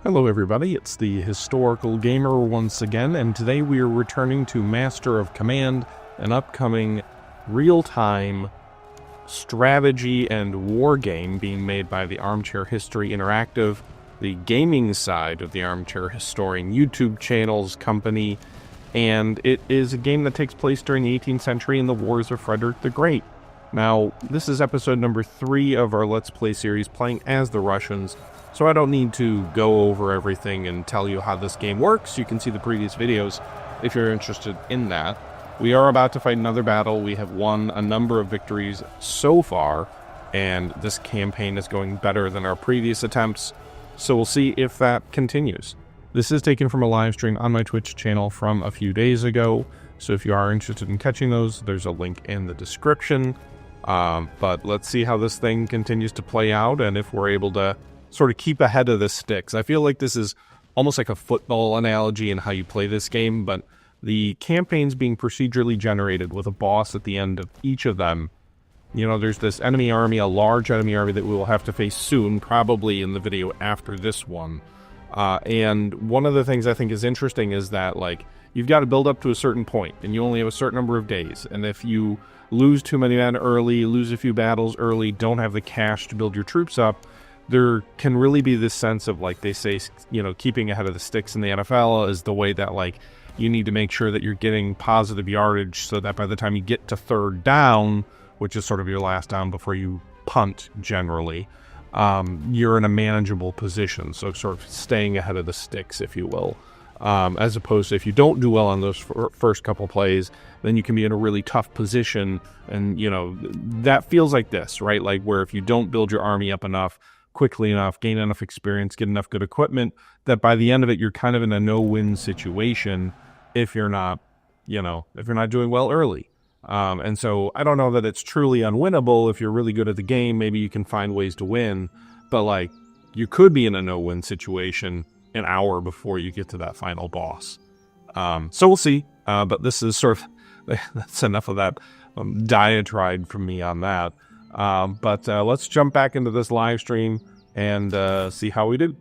Hello everybody, it's the Historical Gamer once again, and today we are returning to Master of Command, an upcoming real-time strategy and war game being made by the Armchair History Interactive, the gaming side of the Armchair Historian YouTube channel's company, and it is a game that takes place during the 18th century in the Wars of Frederick the Great. Now, this is episode number 3 of our Let's Play series, playing as the Russians, so I don't need to go over everything and tell you how this game works. You can see the previous videos if you're interested in that. We are about to fight another battle. We have won a number of victories so far, and this campaign is going better than our previous attempts, so we'll see if that continues. This is taken from a live stream on my Twitch channel from a few days ago, so if you are interested in catching those, there's a link in the description. But let's see how this thing continues to play out, and if we're able to sort of keep ahead of the sticks. I feel like this is almost like a football analogy in how you play this game, but the campaign's being procedurally generated with a boss at the end of each of them. You know, there's this enemy army, a large enemy army that we will have to face soon, probably in the video after this one. And one of the things I think is interesting is that, like, you've got to build up to a certain point, and you only have a certain number of days. And if you lose too many men early, lose a few battles early, don't have the cash to build your troops up, there can really be this sense of, like they say, you know, keeping ahead of the sticks in the NFL is the way that, like, you need to make sure that you're getting positive yardage so that by the time you get to third down, which is sort of your last down before you punt generally, you're in a manageable position. So sort of staying ahead of the sticks, if you will. As opposed to if you don't do well on those first couple plays, then you can be in a really tough position. And, you know, that feels like this, right? Like where if you don't build your army up enough, quickly enough, gain enough experience, get enough good equipment, that by the end of it, you're kind of in a no-win situation if you're not, you know, if you're not doing well early. And so I don't know that it's truly unwinnable. If you're really good at the game, maybe you can find ways to win, but like you could be in a no-win situation an hour before you get to that final boss. So we'll see. But this is sort of, that's enough of that diatribe from me on that. But let's jump back into this live stream and see how we do.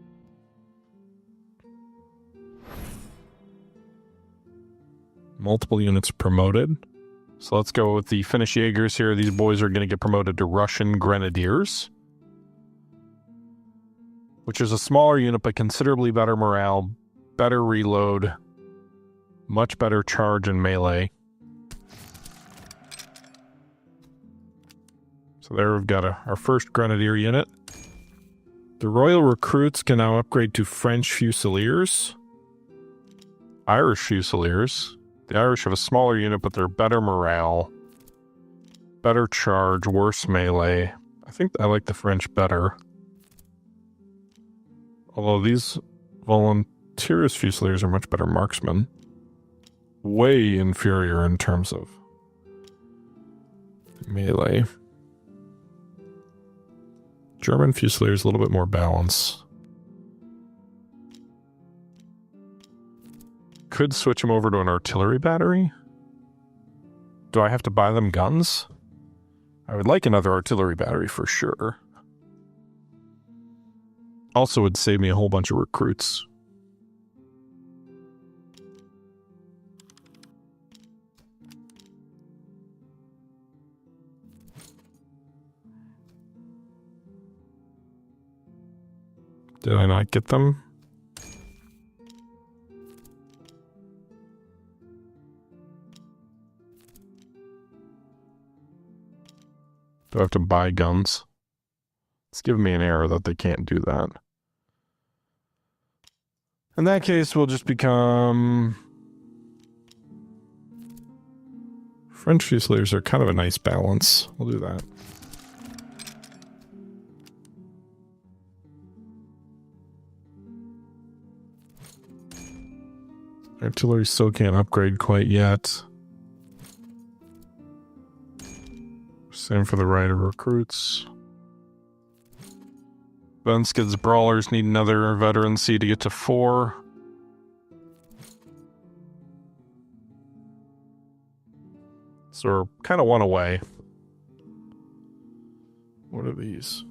Multiple units promoted. So let's go with the Finnish Jaegers here. These boys are going to get promoted to Russian Grenadiers, which is a smaller unit, but considerably better morale, better reload, much better charge and melee. So there we've got our first Grenadier unit. The Royal Recruits can now upgrade to French Fusiliers. Irish Fusiliers. The Irish have a smaller unit, but they're better morale, better charge, worse melee. I think I like the French better. Although these Volunteers Fusiliers are much better marksmen. Way inferior in terms of melee. German Fusiliers, a little bit more balance. Could switch them over to an artillery battery. Do I have to buy them guns? I would like another artillery battery for sure. Also would save me a whole bunch of recruits. Did I not get them? Do I have to buy guns? It's giving me an error that they can't do that. In that case, we'll just become... French Fusiliers are kind of a nice balance. We'll do that. Artillery still can't upgrade quite yet. Same for the Rider Recruits. Venskid's Brawlers need another veterancy to get to 4. So we're kind of one away. What are these?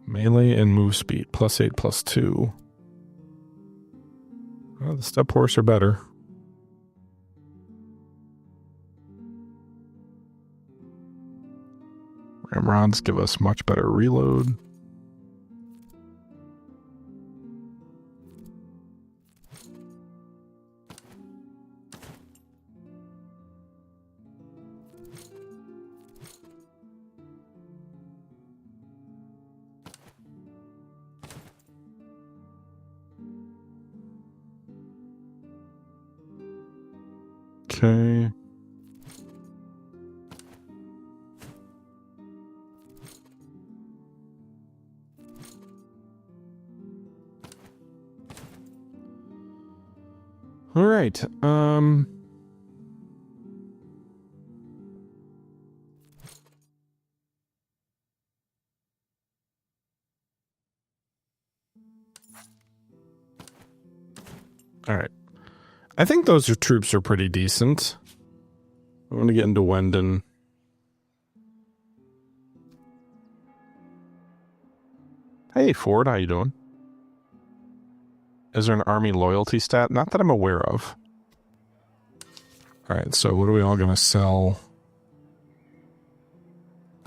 Melee and move speed, +8, +2. Oh, the step horse are better. Ramrods give us much better reload. Okay. All right. All right. I think those troops are pretty decent. I want to get into Wendon. Hey, Ford, how you doing? Is there an army loyalty stat? Not that I'm aware of. All right, so what are we all going to sell?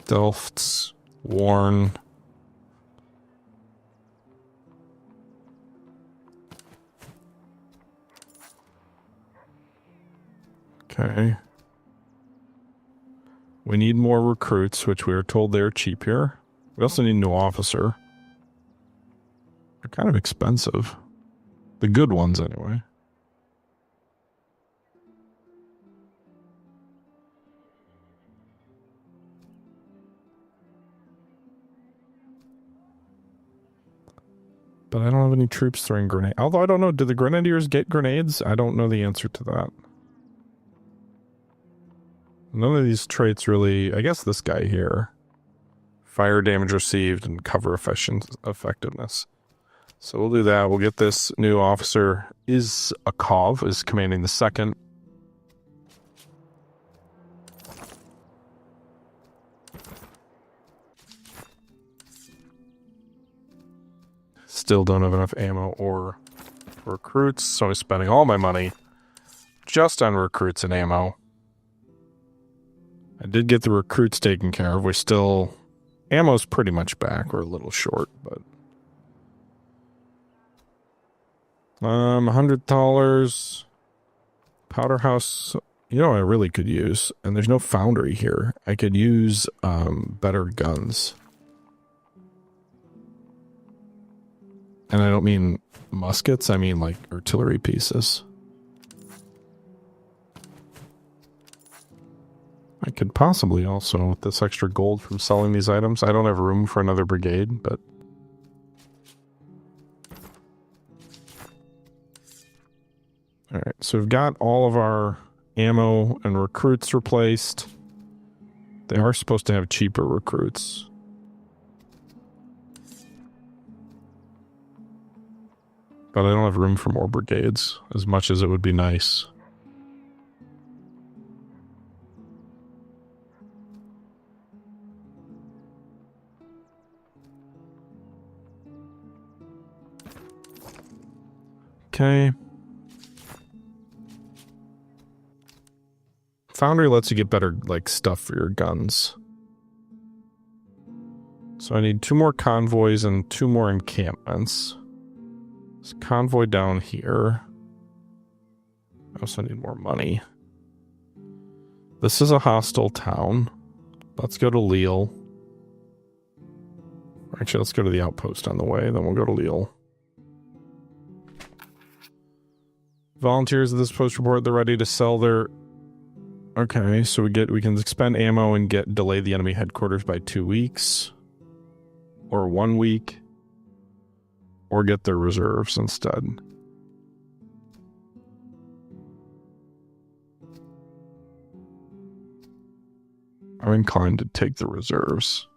Delft's, Warn. Okay. We need more recruits, which we were told they're cheap here. We also need a new officer. They're kind of expensive. The good ones, anyway. But I don't have any troops throwing grenades. Although I don't know, do the grenadiers get grenades? I don't know the answer to that. None of these traits really... I guess this guy here. Fire damage received and cover effectiveness. So we'll do that. We'll get this new officer. Akov is commanding the 2nd. Still don't have enough ammo or recruits, so I'm spending all my money just on recruits and ammo. I did get the recruits taken care of. We're still... Ammo's pretty much back. We're a little short, but... $100. Powder house... You know what I really could use? And there's no foundry here. I could use, better guns. And I don't mean muskets, I mean, like, artillery pieces. I could possibly also, with this extra gold from selling these items, I don't have room for another brigade, but... Alright, so we've got all of our ammo and recruits replaced. They are supposed to have cheaper recruits. But I don't have room for more brigades, as much as it would be nice. Okay. Foundry lets you get better, like, stuff for your guns. So I need 2 more convoys and 2 more encampments. There's a convoy down here. I also need more money. This is a hostile town. Let's go to Leal. Actually, let's go to the outpost on the way, then we'll go to Leal. Volunteers of this post report, they're ready to sell their... Okay, so we can expend ammo and delay the enemy headquarters by 2 weeks. Or 1 week. Or get their reserves instead. I'm inclined to take the reserves.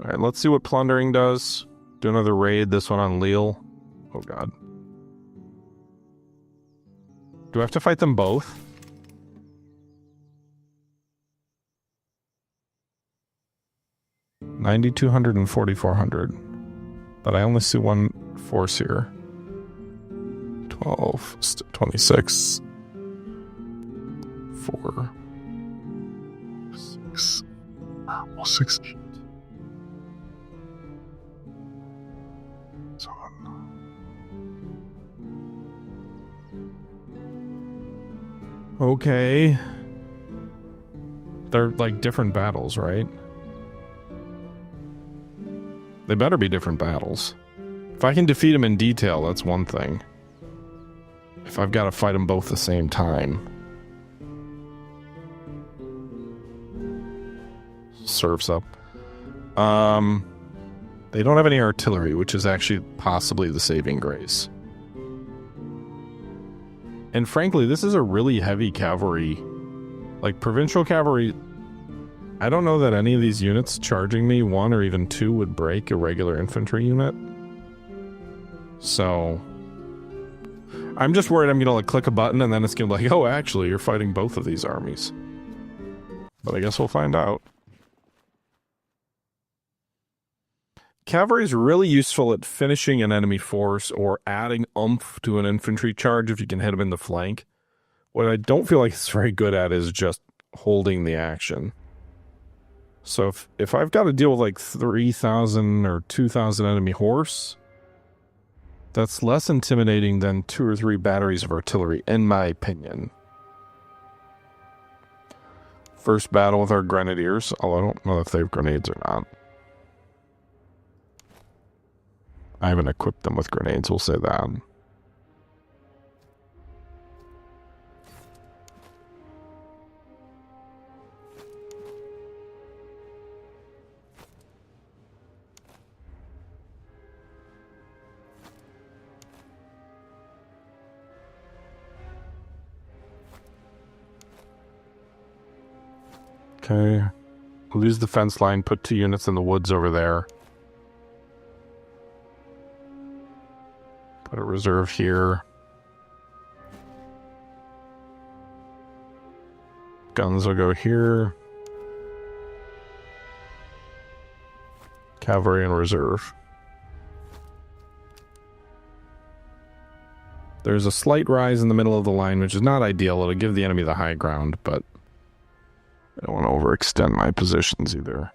Alright, let's see what plundering does. Do another raid, this one on Leal. Oh god. Do I have to fight them both? 9,200 and 4,400. But I only see one force here. 12, 26, 4, 6, 16. Okay. They're like different battles, right? They better be different battles. If I can defeat them in detail, that's one thing. If I've got to fight them both at the same time. Surf's up. They don't have any artillery, which is actually possibly the saving grace. And frankly, this is a really heavy cavalry. Like, provincial cavalry, I don't know that any of these units charging me, 1 or even 2, would break a regular infantry unit. So, I'm just worried I'm going to like click a button and then it's going to be like, oh, actually, you're fighting both of these armies. But I guess we'll find out. Cavalry is really useful at finishing an enemy force or adding oomph to an infantry charge if you can hit them in the flank. What I don't feel like it's very good at is just holding the action. So if I've got to deal with like 3,000 or 2,000 enemy horse, that's less intimidating than 2 or 3 batteries of artillery, in my opinion. First battle with our grenadiers, although I don't know if they have grenades or not. I haven't equipped them with grenades, we'll say that. Okay. Lose the fence line, put 2 units in the woods over there. Put a reserve here. Guns will go here. Cavalry in reserve. There's a slight rise in the middle of the line, which is not ideal. It'll give the enemy the high ground, but I don't want to overextend my positions either.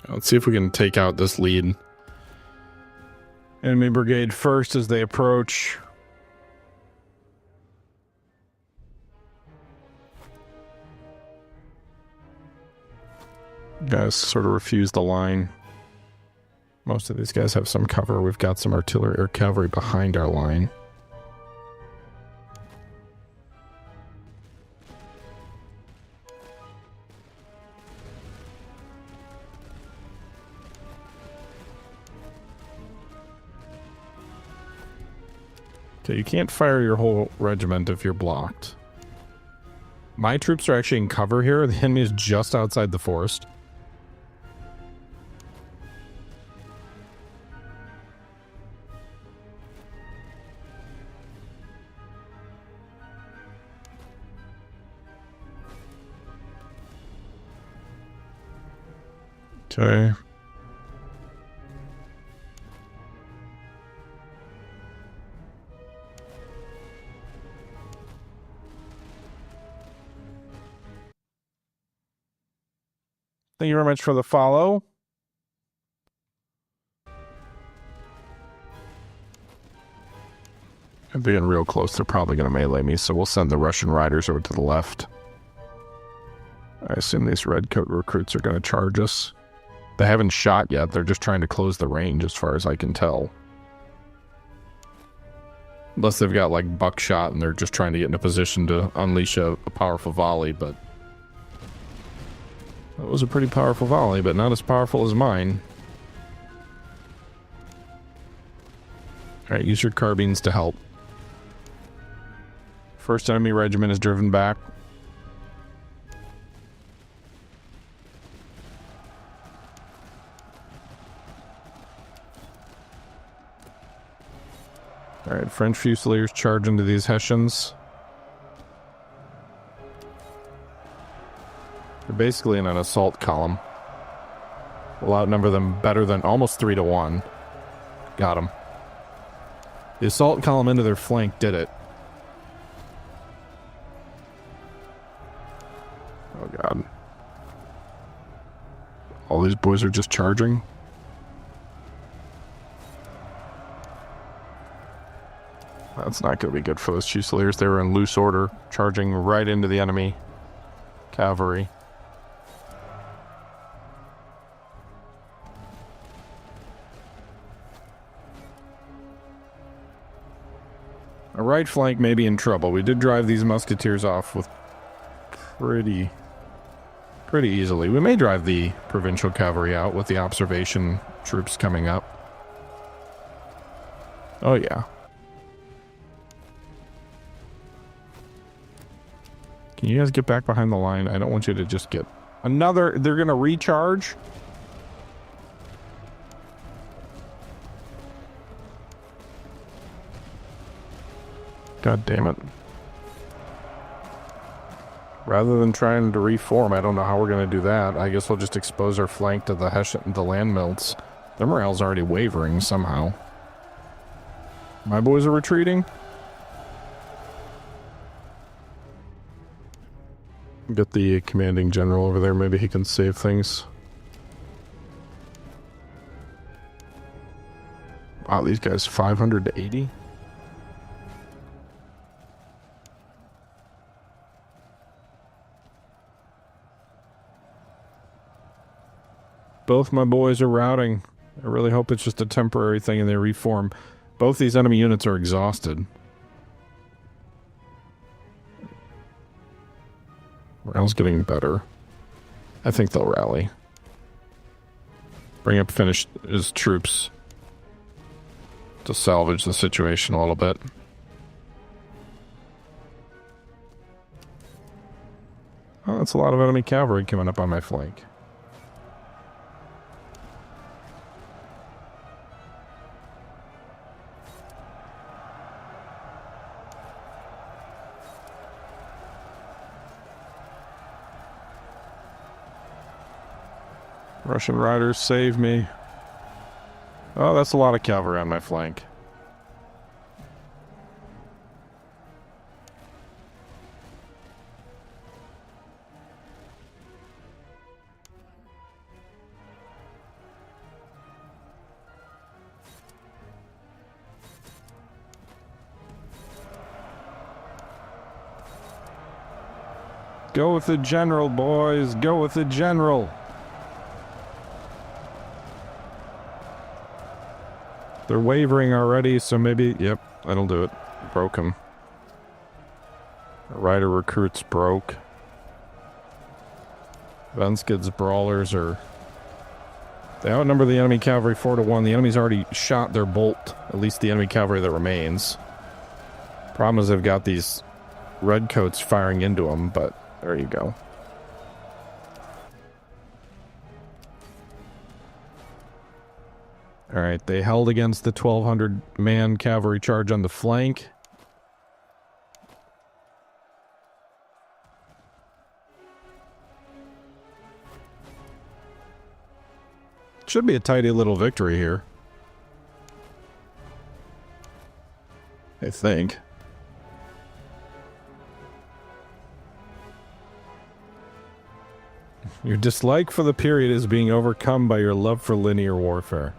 Let's see if we can take out this lead. Enemy brigade first as they approach. Guys sort of refuse the line. Most of these guys have some cover. We've got some artillery or cavalry behind our line. Okay, you can't fire your whole regiment if you're blocked. My troops are actually in cover here. The enemy is just outside the forest. Okay. Thank you very much for the follow. I'm being real close. They're probably going to melee me, so we'll send the Russian riders over to the left. I assume these redcoat recruits are going to charge us. They haven't shot yet. They're just trying to close the range as far as I can tell. Unless they've got like buckshot and they're just trying to get in a position to unleash a powerful volley, but That was a pretty powerful volley, but not as powerful as mine. Alright, use your carbines to help. First enemy regiment is driven back. Alright, French Fusiliers charge into these Hessians. They're basically in an assault column. We'll outnumber them better than almost 3 to 1. Got them. The assault column into their flank did it. Oh god. All these boys are just charging. That's not going to be good for those Fusiliers. They were in loose order, charging right into the enemy cavalry. Our right flank may be in trouble. We did drive these musketeers off with pretty easily. We may drive the provincial cavalry out with the observation troops coming up. Oh yeah. Can you guys get back behind the line? I don't want you to just get another... They're gonna recharge? God damn it. Rather than trying to reform, I don't know how we're going to do that. I guess we'll just expose our flank to the land mills. Their morale's already wavering somehow. My boys are retreating. Get the commanding general over there. Maybe he can save things. Wow, these guys 500 to 80? Both my boys are routing. I really hope it's just a temporary thing and they reform. Both these enemy units are exhausted. Morale's getting better. I think they'll rally. Bring up Finnish his troops to salvage the situation a little bit. Oh, that's a lot of enemy cavalry coming up on my flank. Russian riders, save me. Oh, that's a lot of cavalry on my flank. Go with the general, boys. Go with the general. They're wavering already, so maybe... Yep, that'll do it. Broke him. Rider recruits broke. Venskid's brawlers are... They outnumber the enemy cavalry 4 to 1. The enemy's already shot their bolt. At least the enemy cavalry that remains. Problem is they've got these redcoats firing into them, but there you go. Alright, they held against the 1,200-man cavalry charge on the flank. Should be a tidy little victory here. I think. Your dislike for the period is being overcome by your love for linear warfare.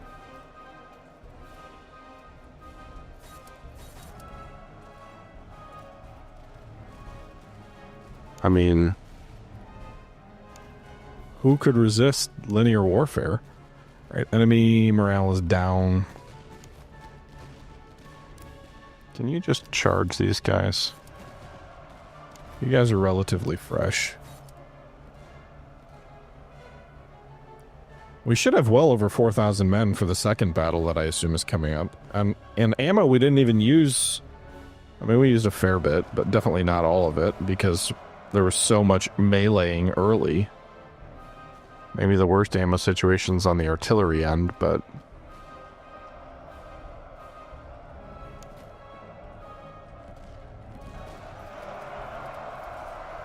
I mean, who could resist linear warfare? Right, enemy morale is down. Can you just charge these guys? You guys are relatively fresh. We should have well over 4,000 men for the second battle that I assume is coming up. And ammo we didn't even use... I mean, we used a fair bit, but definitely not all of it, because there was so much meleeing early. Maybe the worst ammo situation's on the artillery end, but...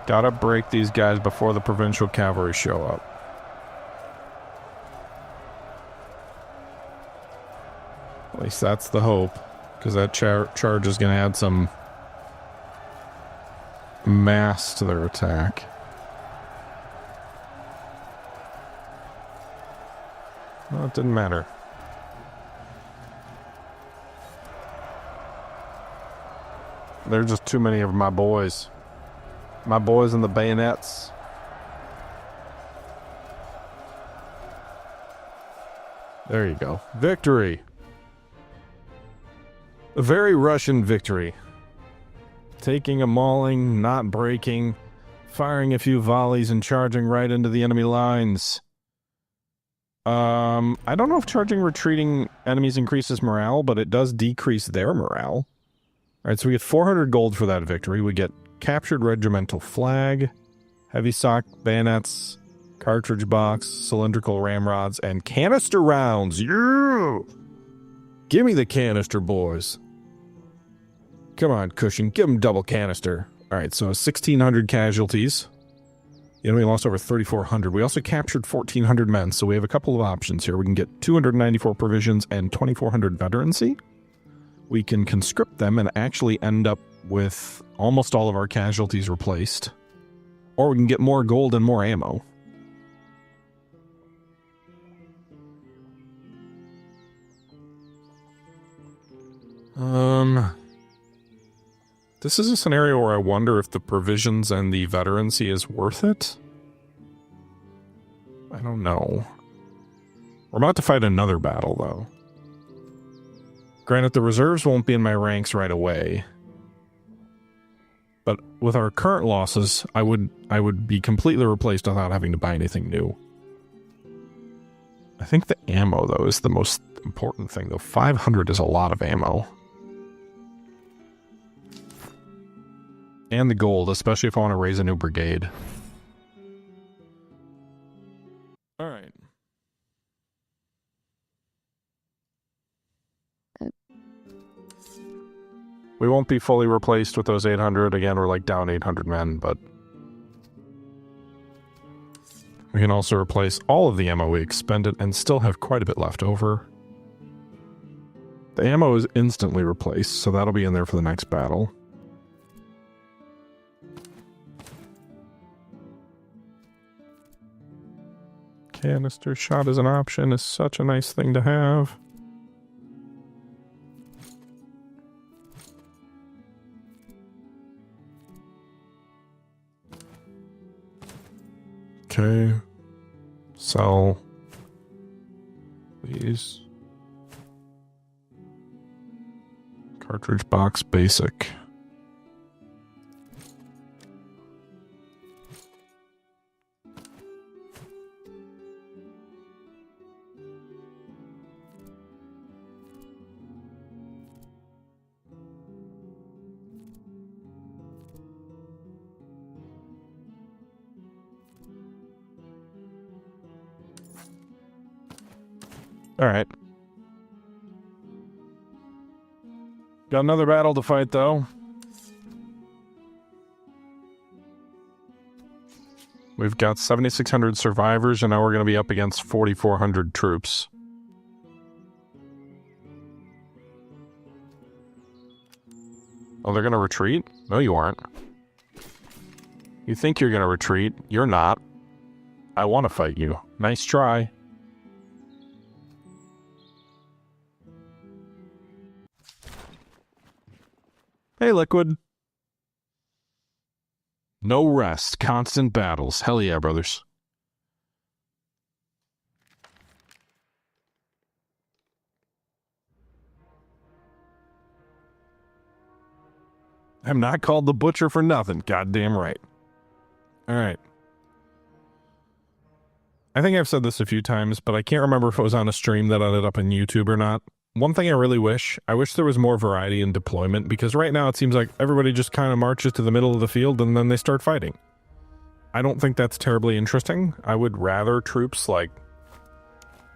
Gotta break these guys before the provincial cavalry show up. At least that's the hope, because that charge is going to add some mass to their attack. Well, it didn't matter. There are just too many of my boys. My boys and the bayonets. There you go. Victory! A very Russian victory. Taking a mauling, not breaking, firing a few volleys and charging right into the enemy lines. I don't know if charging retreating enemies increases morale, but it does decrease their morale. Alright, so we get 400 gold for that victory. We get captured regimental flag, heavy stock bayonets, cartridge box, cylindrical ramrods, and canister rounds. Yeah! Give me the canister, boys. Come on, Cushing. Give them double canister. Alright, so 1,600 casualties. The enemy lost over 3,400. We also captured 1,400 men, so we have a couple of options here. We can get 294 provisions and 2,400 veterancy. We can conscript them and actually end up with almost all of our casualties replaced. Or we can get more gold and more ammo. This is a scenario where I wonder if the provisions and the veterancy is worth it. I don't know. We're about to fight another battle, though. Granted, the reserves won't be in my ranks right away. But with our current losses, I would be completely replaced without having to buy anything new. I think the ammo, though, is the most important thing, though. 500 is a lot of ammo. And the gold, especially if I want to raise a new brigade. Alright. We won't be fully replaced with those 800. Again, we're like down 800 men, but... we can also replace all of the ammo we expended and still have quite a bit left over. The ammo is instantly replaced, so that'll be in there for the next battle. Canister shot as an option is such a nice thing to have. Okay. Sell these. Cartridge box basic. Alright. Got another battle to fight, though. We've got 7,600 survivors, and now we're going to be up against 4,400 troops. Oh, they're going to retreat? No, you aren't. You think you're going to retreat. You're not. I want to fight you. Nice try. Hey, Liquid. No rest, constant battles. Hell yeah, brothers. I'm not called the Butcher for nothing, goddamn right. Alright. I think I've said this a few times, but I can't remember if it was on a stream that ended up in YouTube or not. One thing I wish there was more variety in deployment, because right now it seems like everybody just kind of marches to the middle of the field and then they start fighting. I don't think that's terribly interesting. I would rather troops, like,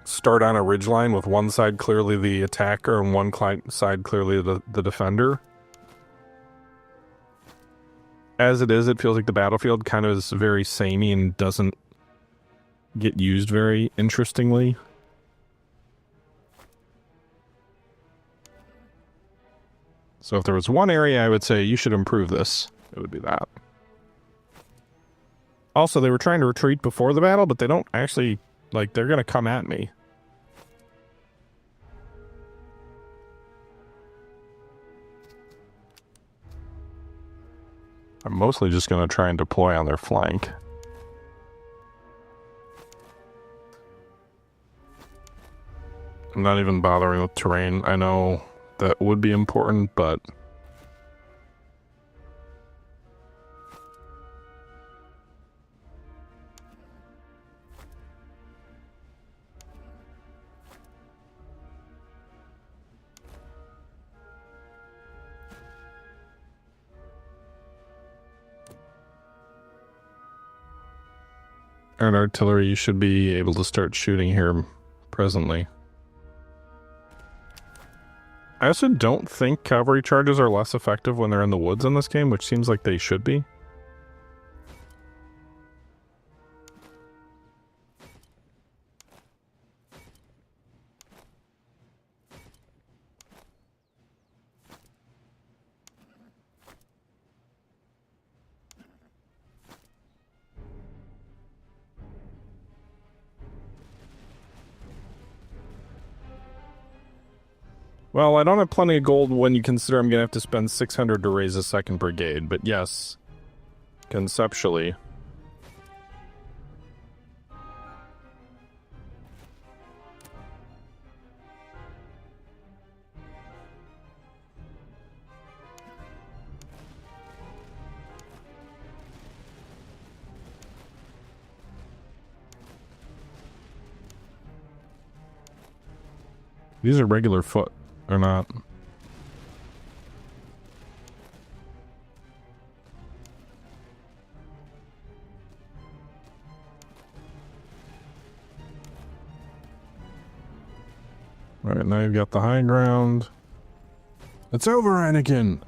start on a ridgeline with one side clearly the attacker and one side clearly the defender. As it is, it feels like the battlefield kind of is very samey and doesn't get used very interestingly. So if there was one area I would say you should improve this, it would be that. Also, they were trying to retreat before the battle, but they don't actually, like, they're going to come at me. I'm mostly just going to try and deploy on their flank. I'm not even bothering with terrain. I know that would be important, but and artillery, you should be able to start shooting here presently. I also don't think cavalry charges are less effective when they're in the woods in this game, which seems like they should be. Well, I don't have plenty of gold when you consider I'm going to have to spend 600 to raise a second brigade, but yes, conceptually. These are regular foot. Or not. Alright, now you've got the high ground. It's over, Anakin!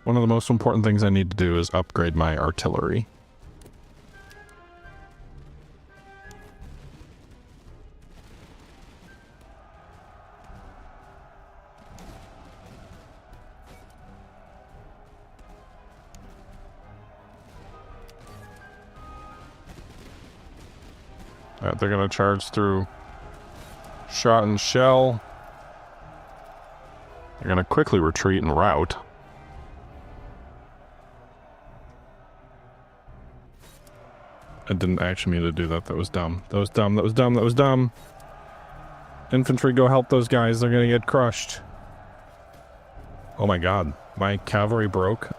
One of the most important things I need to do is upgrade my artillery. Alright, they're gonna charge through shot and shell. They're gonna quickly retreat and rout. I didn't actually mean to do that. That was dumb. That was dumb. That was dumb. That was dumb. Infantry, go help those guys. They're gonna get crushed. Oh my god. My cavalry broke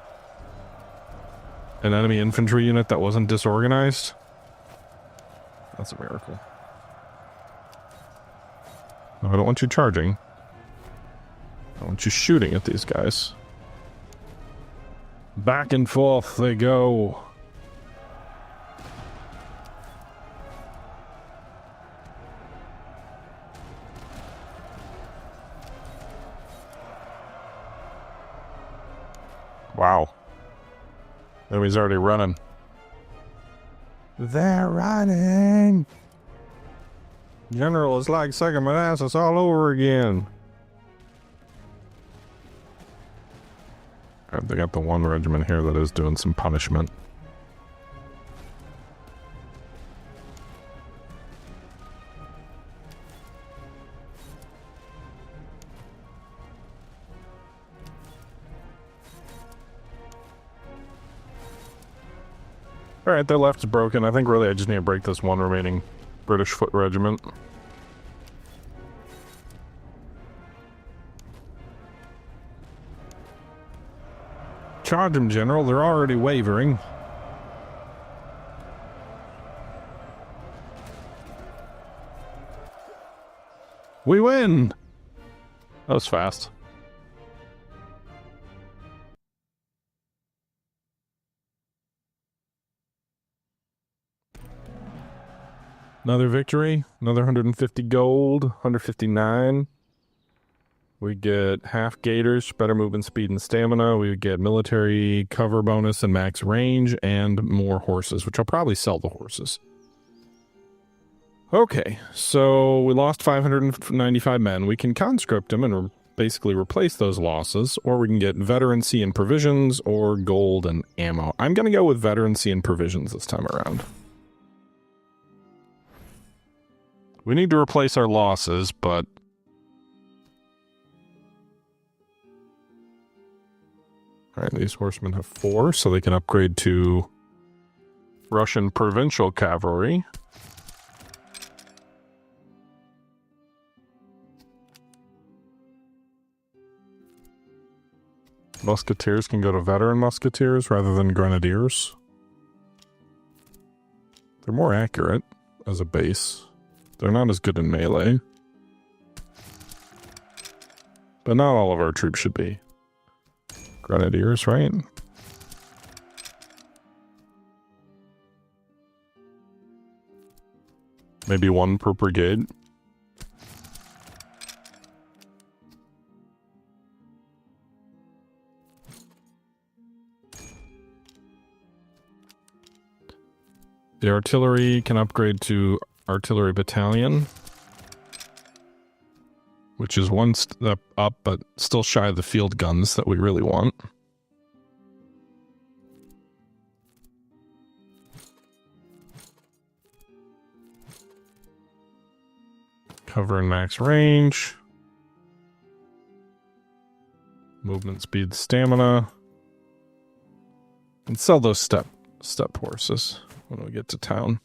an enemy infantry unit that wasn't disorganized. That's a miracle. No, I don't want you charging. I want you shooting at these guys. Back and forth they go. Wow. Enemy's already running. They're running! General, it's like second Manassas all over again. Alright, they got the one regiment here that is doing some punishment. Alright, their left's broken. I think really I just need to break this one remaining British foot regiment. Charge them, General. They're already wavering. We win! That was fast. Another victory. Another 150 gold. 159. We get half gators, better movement speed and stamina. We get military cover bonus and max range, and more horses, which I'll probably sell the horses. Okay, so we lost 595 men. We can conscript them and basically replace those losses, or we can get veterancy and provisions, or gold and ammo. I'm going to go with veterancy and provisions this time around. We need to replace our losses, but... Alright, these horsemen have 4, so they can upgrade to Russian provincial cavalry. Musketeers can go to veteran musketeers rather than grenadiers. They're more accurate as a base. They're not as good in melee. But not all of our troops should be grenadiers, right? Maybe 1 per brigade. The artillery can upgrade to artillery battalion, which is 1 step up, but still shy of the field guns that we really want. Cover and max range. Movement speed, stamina. And sell those step horses when we get to town.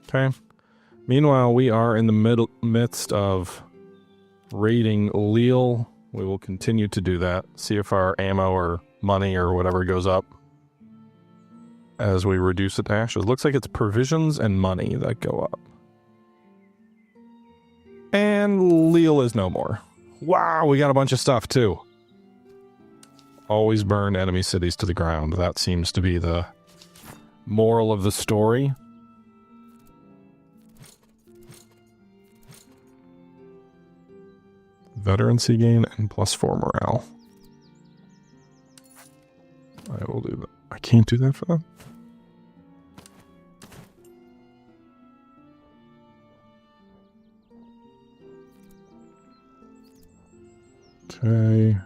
Okay. Meanwhile, we are in the midst of raiding Leal. We will continue to do that. See if our ammo or money or whatever goes up as we reduce it to ashes. Looks like it's provisions and money that go up. And Leal is no more. Wow, we got a bunch of stuff too. Always burn enemy cities to the ground. That seems to be the moral of the story. Veterancy gain and +4 morale. I will do that. I can't do that for them. Okay.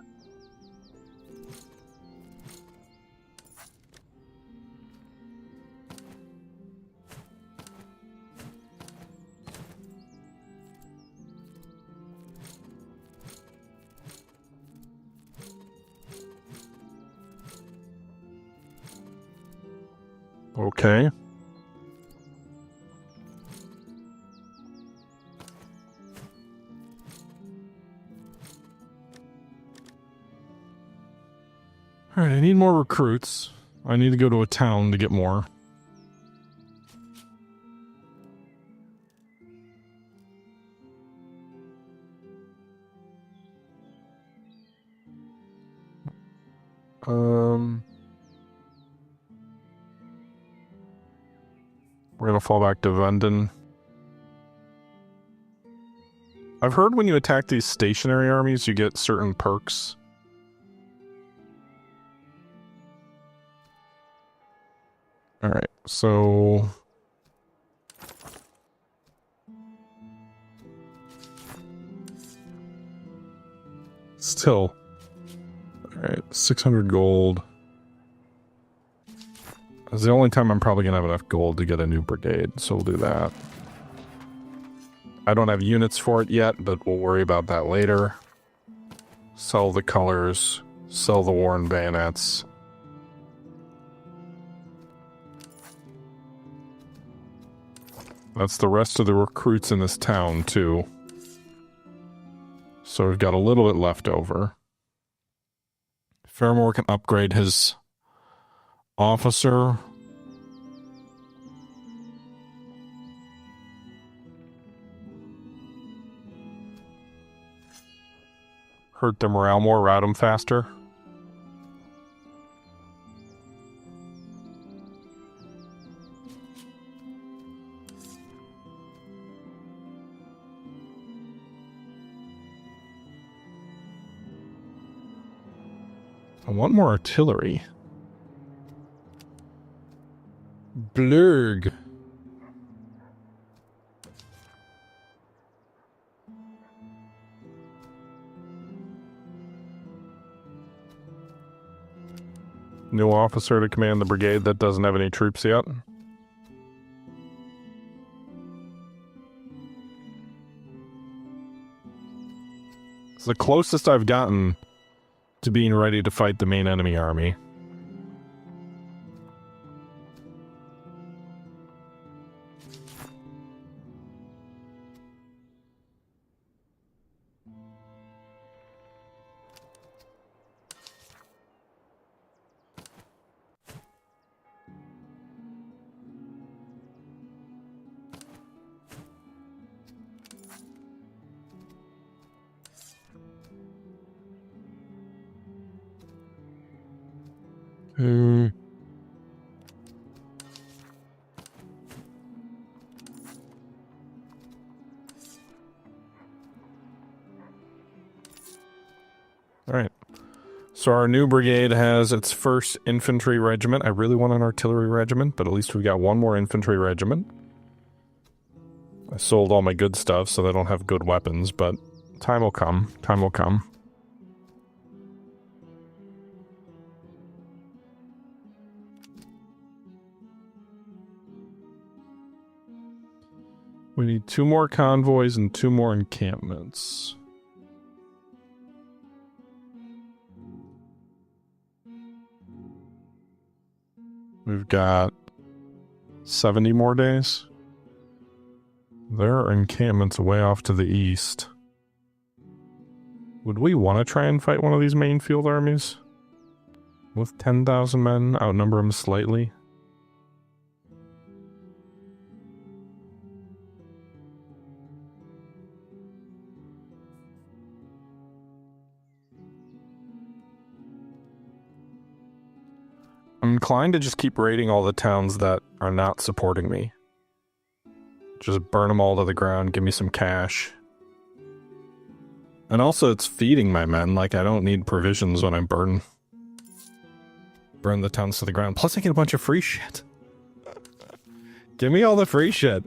Okay. Alright, I need more recruits. I need to go to a town to get more. We're gonna fall back to Venden. I've heard when you attack these stationary armies, you get certain perks. Alright, so... Still. Alright, 600 gold. It's the only time I'm probably going to have enough gold to get a new brigade, so we'll do that. I don't have units for it yet, but we'll worry about that later. Sell the colors, sell the worn bayonets. That's the rest of the recruits in this town, too. So we've got a little bit left over. Fairmore can upgrade his officer. Hurt their morale more, route them faster. I want more artillery. Blurg. New officer to command the brigade that doesn't have any troops yet. It's the closest I've gotten to being ready to fight the main enemy army. Alright. So our new brigade has its first infantry regiment. I really want an artillery regiment, but at least we've got one more infantry regiment. I sold all my good stuff, so they don't have good weapons, but time will come. Time will come. We need 2 more convoys and 2 more encampments. We've got 70 more days. There are encampments way off to the east. Would we want to try and fight one of these main field armies? With 10,000 men, outnumber them slightly. I'm inclined to just keep raiding all the towns that are not supporting me. Just burn them all to the ground, give me some cash. And also it's feeding my men, like I don't need provisions when I burn the towns to the ground. Plus I get a bunch of free shit. Give me all the free shit.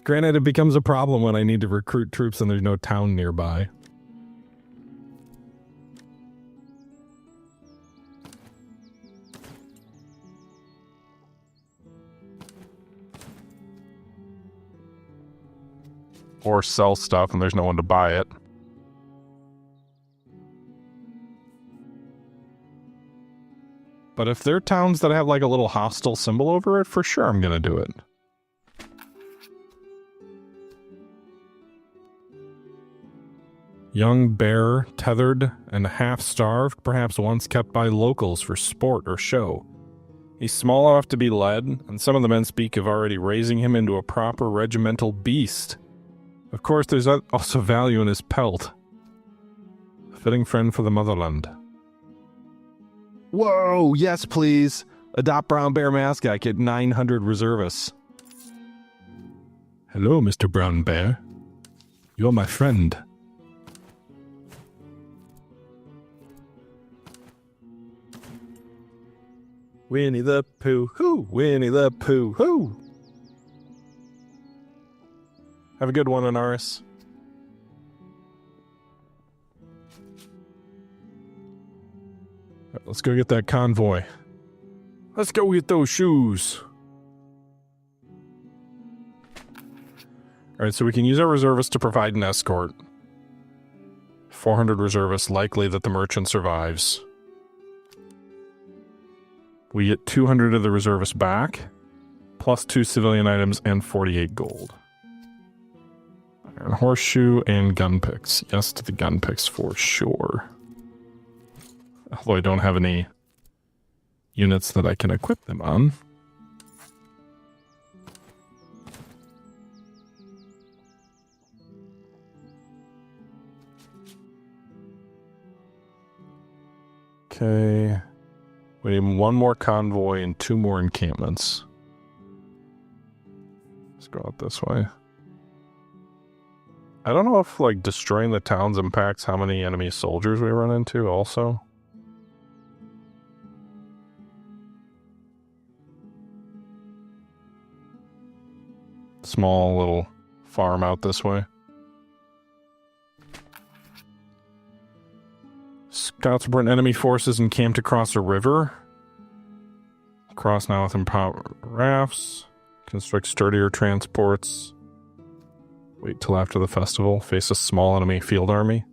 Granted, it becomes a problem when I need to recruit troops and there's no town nearby. Or sell stuff and there's no one to buy it. But if they're towns that have like a little hostile symbol over it, for sure I'm gonna do it. Young bear, tethered and half-starved, perhaps once kept by locals for sport or show. He's small enough to be led, and some of the men speak of already raising him into a proper regimental beast. Of course, there's also value in his pelt. A fitting friend for the motherland. Whoa, yes please! Adopt Brown Bear mascot, get 900 reservists. Hello, Mr. Brown Bear. You're my friend. Winnie the Pooh, hoo! Winnie the Pooh, hoo! Have a good one, Anaris. Right, let's go get that convoy. Let's go get those shoes. Alright, so we can use our reservists to provide an escort. 400 reservists, likely that the merchant survives. We get 200 of the reservists back, plus 2 civilian items and 48 gold. And horseshoe and gun picks. Yes to the gun picks for sure. Although I don't have any units that I can equip them on. Okay. We need one more convoy and 2 more encampments. Let's go out this way. I don't know if, like, destroying the towns impacts how many enemy soldiers we run into also. Small little farm out this way. Scouts report enemy forces encamped across a river. Cross now with empowered rafts. Construct sturdier transports. Wait till after the festival. Face a small enemy field army.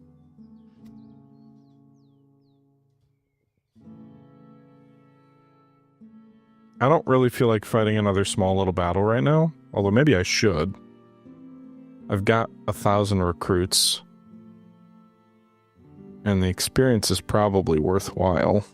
I don't really feel like fighting another small little battle right now. Although maybe I should. I've got 1,000 recruits. And the experience is probably worthwhile.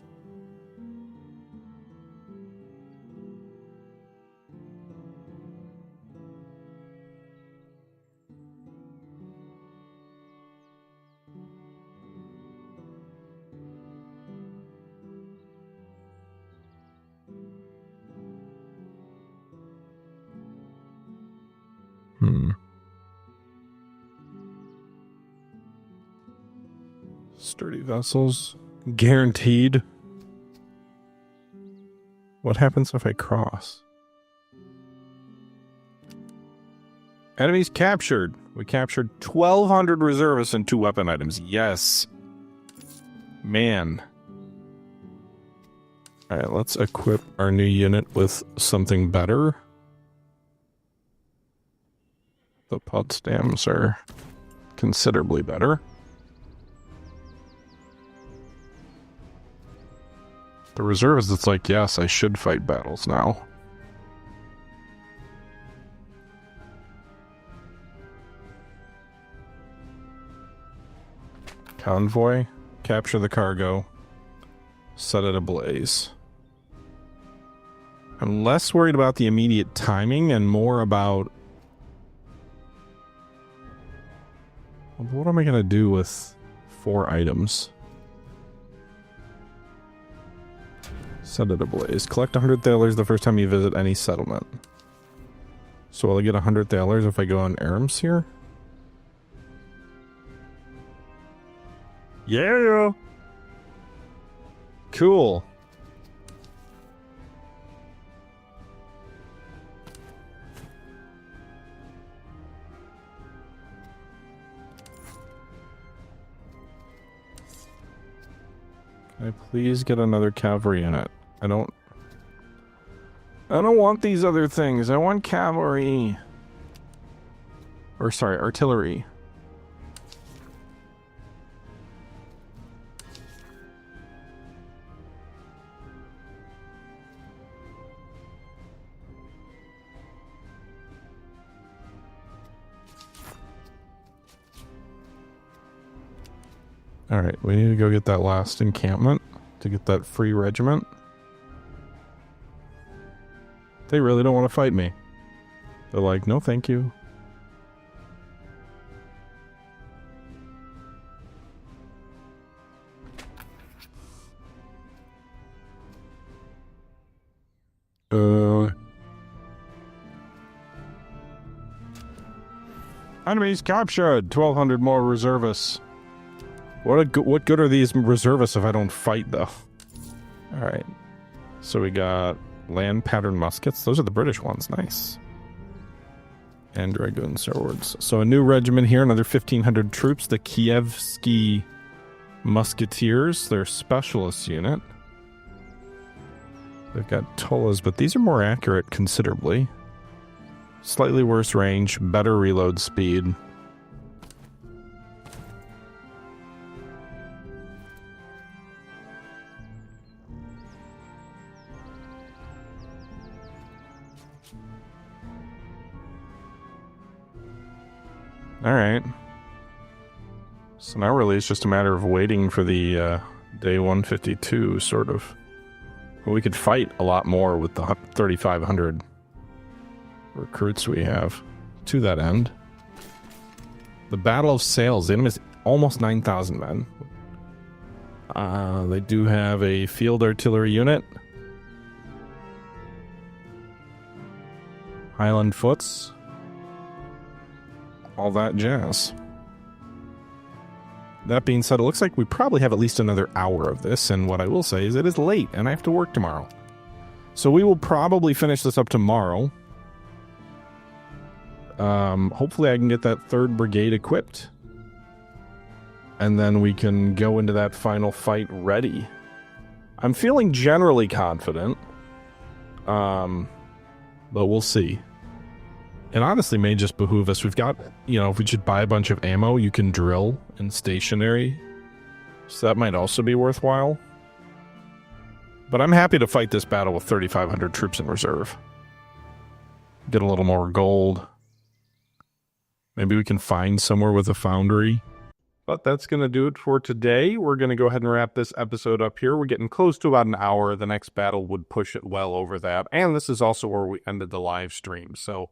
Sturdy vessels. Guaranteed. What happens if I cross? Enemies captured. We captured 1,200 reservists and 2 weapon items. Yes. Man. Alright, let's equip our new unit with something better. The Potsdams are considerably better. The reservists, it's like, yes, I should fight battles now. Convoy, capture the cargo, set it ablaze. I'm less worried about the immediate timing and more about what am I going to do with 4 items? Set it ablaze. Collect 100 thalers the first time you visit any settlement. So will I get 100 thalers if I go on errands here? Yeah! Cool. Can I please get another cavalry unit? I don't want these other things. I want cavalry. Or sorry, artillery. Alright, we need to go get that last encampment to get that free regiment. They really don't want to fight me. They're like, no thank you. Enemies captured! 1,200 more reservists. What good are these reservists if I don't fight, though? Alright. So we got land pattern muskets. Those are the British ones. Nice. And dragoon swords. So a new regiment here. Another 1,500 troops. The Kievsky Musketeers. Their specialist unit. They've got Tolas, but these are more accurate considerably. Slightly worse range. Better reload speed. Alright. So now really it's just a matter of waiting for the day 152, sort of. We could fight a lot more with the 3,500 recruits we have to that end. The Battle of Sales, the enemy is almost 9,000 men. They do have a field artillery unit. Highland Foots. All that jazz. That being said, it looks like we probably have at least another hour of this, and what I will say is it is late, and I have to work tomorrow. So we will probably finish this up tomorrow. Hopefully I can get that 3rd Brigade equipped. And then we can go into that final fight ready. I'm feeling generally confident. But we'll see. It honestly may just behoove us. We've got, you know, if we should buy a bunch of ammo, you can drill in stationary. So that might also be worthwhile. But I'm happy to fight this battle with 3,500 troops in reserve. Get a little more gold. Maybe we can find somewhere with a foundry. But that's going to do it for today. We're going to go ahead and wrap this episode up here. We're getting close to about an hour. The next battle would push it well over that. And this is also where we ended the live stream. So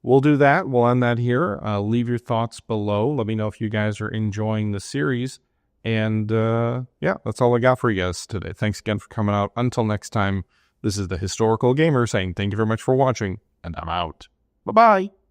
we'll do that. We'll end that here. Leave your thoughts below. Let me know if you guys are enjoying the series. And yeah, that's all I got for you guys today. Thanks again for coming out. Until next time, this is the Historical Gamer saying thank you very much for watching. And I'm out. Bye-bye.